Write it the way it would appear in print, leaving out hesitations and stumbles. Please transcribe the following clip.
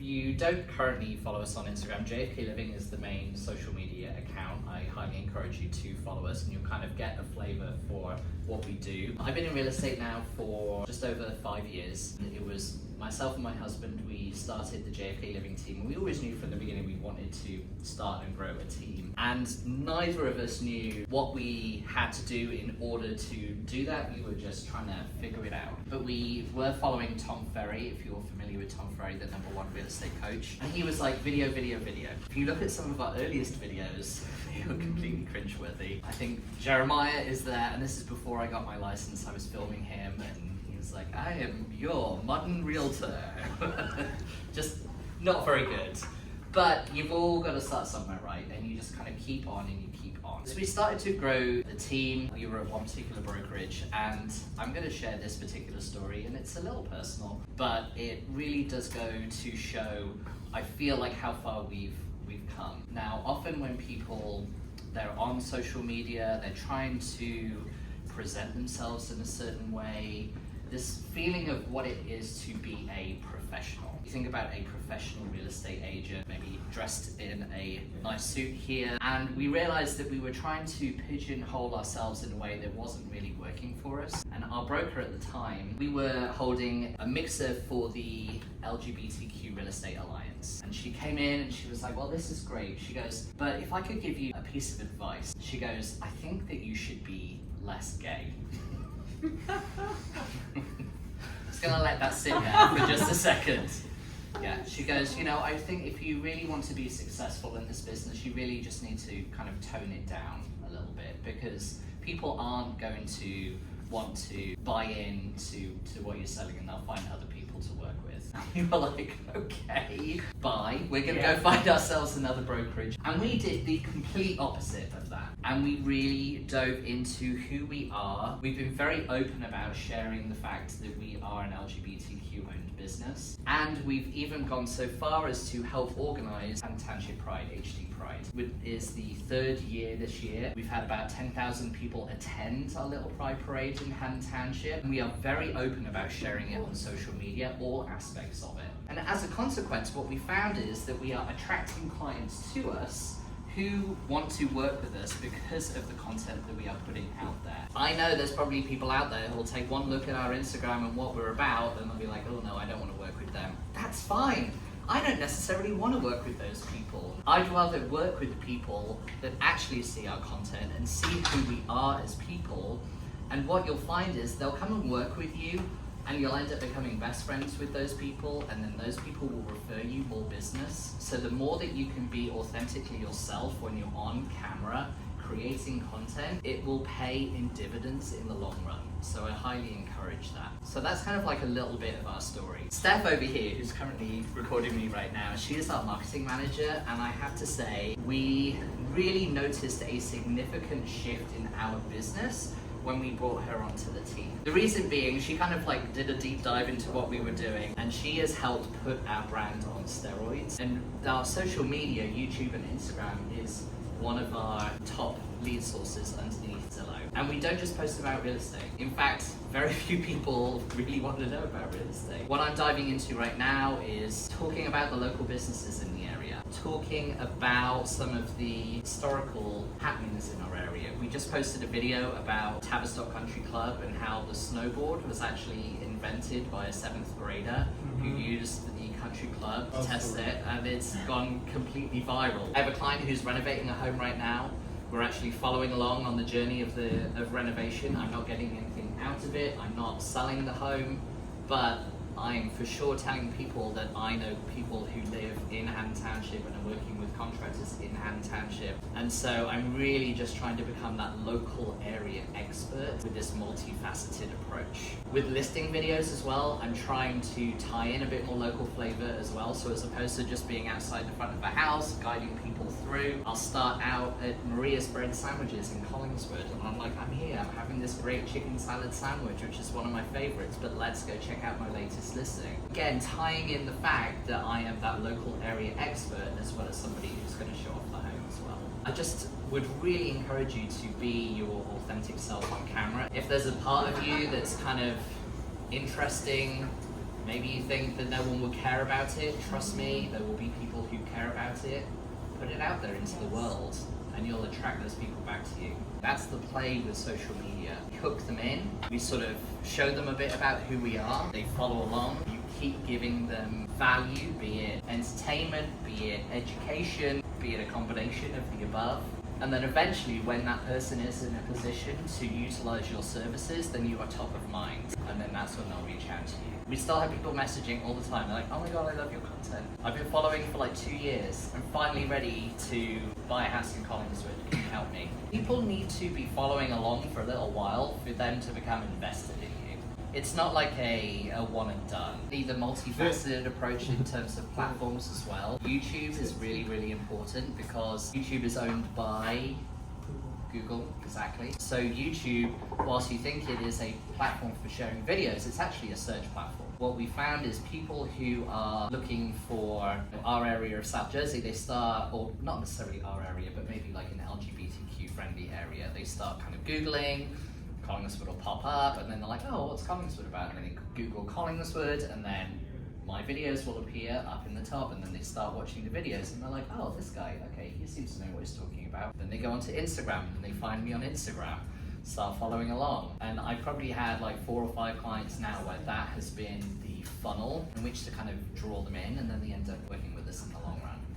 you don't currently follow us on Instagram, JFKLiving is the main social media account. I highly encourage you to follow us and you'll kind of get a flavor for what we do. I've been in real estate now for just over 5 years. It was myself and my husband, we started the JFKLiving Team, and we always knew from the beginning we wanted to start and grow a team. And neither of us knew what we had to do in order to do that. We were just trying to figure it out. But we were following Tom Ferry, if you're familiar with Tom Ferry, the #1 real estate coach. And he was like, video, video, video. If you look at some of our earliest videos, they were completely cringeworthy. I think Jeremiah is there, and this is before I got my license. I was filming him, and he was like, I am your modern realtor. Just not very good. But you've all got to start somewhere, right? And you just kind of keep on and you keep on. So we started to grow the team. We were at one particular brokerage, and I'm going to share this particular story, and it's a little personal, but it really does go to show, I feel like, how far we've come. Now, often when people, they're on social media, they're trying to present themselves in a certain way, this feeling of what it is to be a professional. You think about a professional real estate agent, maybe dressed in a nice suit here, and we realized that we were trying to pigeonhole ourselves in a way that wasn't really working for us. And our broker at the time, we were holding a mixer for the LGBTQ Real Estate Alliance. And she came in and she was like, well, this is great. She goes, but if I could give you a piece of advice, she goes, I think that you should be less gay. Just gonna let that sit there for just a second. Yeah, she goes, you know, I think if you really want to be successful in this business, you really just need to kind of tone it down a little bit, because people aren't going to want to buy in to what you're selling, and they'll find other people to work with. And we were like, okay, bye. We're gonna go find ourselves another brokerage. And we did the complete opposite of that. And we really dove into who we are. We've been very open about sharing the fact that we are an LGBTQ owned business. And we've even gone so far as to help organize Township Pride, HD Pride. It is the 3rd year this year. We've had about 10,000 people attend our little Pride Parade in Haddon Township. And we are very open about sharing it on social media, all aspects of it. And as a consequence, what we found is that we are attracting clients to us who want to work with us because of the content that we are putting out there. I know there's probably people out there who will take one look at our Instagram and what we're about, and they'll be like, oh no, I don't want to work with them. That's fine. I don't necessarily want to work with those people. I'd rather work with the people that actually see our content and see who we are as people. And what you'll find is they'll come and work with you, and you'll end up becoming best friends with those people, and then those people will refer you more business. So the more that you can be authentically yourself when you're on camera, creating content, it will pay in dividends in the long run. So I highly encourage that. So that's kind of like a little bit of our story. Steph over here, who's currently recording me right now, she is our marketing manager, and I have to say, we really noticed a significant shift in our business when we brought her onto the team. The reason being, she kind of like did a deep dive into what we were doing, and she has helped put our brand on steroids. And our social media, YouTube and Instagram, is one of our top lead sources underneath Zillow. And we don't just post about real estate. In fact, very few people really want to know about real estate. What I'm diving into right now is talking about the local businesses in the area, talking about some of the historical happenings in our area. We just posted a video about Tavistock Country Club and how the snowboard was actually invented by a 7th grader who used the country club to test it, and it's gone completely viral. I have a client who's renovating a home right now. We're actually following along on the journey of renovation. I'm not getting anything out of it. I'm not selling the home, but I'm for sure telling people that I know people who live in Haddon Township and are working with contractors in Haddon Township. And so I'm really just trying to become that local area expert with this multifaceted approach. With listing videos as well, I'm trying to tie in a bit more local flavor as well. So as opposed to just being outside the front of a house, guiding people through, I'll start out at Maria's Bread Sandwiches in Collingswood. And I'm like, I'm here, I'm having this great chicken salad sandwich, which is one of my favorites, but let's go check out my latest listing. Again, tying in the fact that I am that local area expert as well as somebody who's going to show off the home as well. I just would really encourage you to be your authentic self on camera. If there's a part of you that's kind of interesting, Maybe you think that no one would care about it. Trust me, there will be people who care about it. Put it out there into the world and you'll attract those people back to you. That's the play with social media. We hook them in, we sort of show them a bit about who we are, they follow along, you keep giving them value, be it entertainment, be it education, be it a combination of the above. And then eventually when that person is in a position to utilize your services, then you are top of mind. And then that's when they'll reach out to you. We still have people messaging all the time. They're like, oh my God, I love your content. I've been following for like 2 years. I'm finally ready to buy a house in Collingswood. Can you help me? People need to be following along for a little while for them to become invested in you. It's not like a one and done. Need a multifaceted approach in terms of platforms as well. YouTube is really, really important because YouTube is owned by Google, exactly. So YouTube, whilst you think it is a platform for sharing videos, it's actually a search platform. What we found is people who are looking for our area of South Jersey, they start, or not necessarily our area, but maybe like an LGBTQ friendly area, they start kind of Googling, Collingswood will pop up, and then they're like, oh, what's Collingswood about? And then they Google Collingswood, and then my videos will appear up in the top, and then they start watching the videos, and they're like, oh, this guy, okay, he seems to know what he's talking about. Then they go onto Instagram, and they find me on Instagram, start following along. And I probably had like 4 or 5 clients now where that has been the funnel in which to kind of draw them in, and then they end up working with us in the long run.